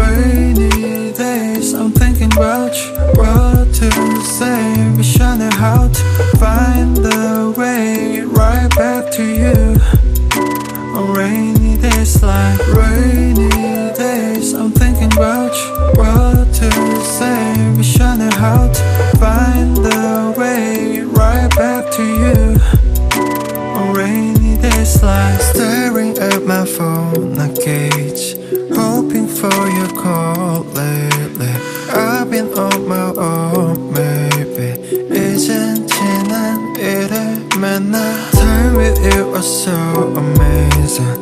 rainy days, I'm thinking about you. What to say, wish I knew how to find the way right back to you. On rainy days like rainy days, I'm thinking about you. What to say, wish I knew how to find the way right back to you. On rainy days like staring at my phone, a cage, hoping for your call lately. I've been on my own, maybe 이젠 지난 일을 만나. Time with you was so amazing.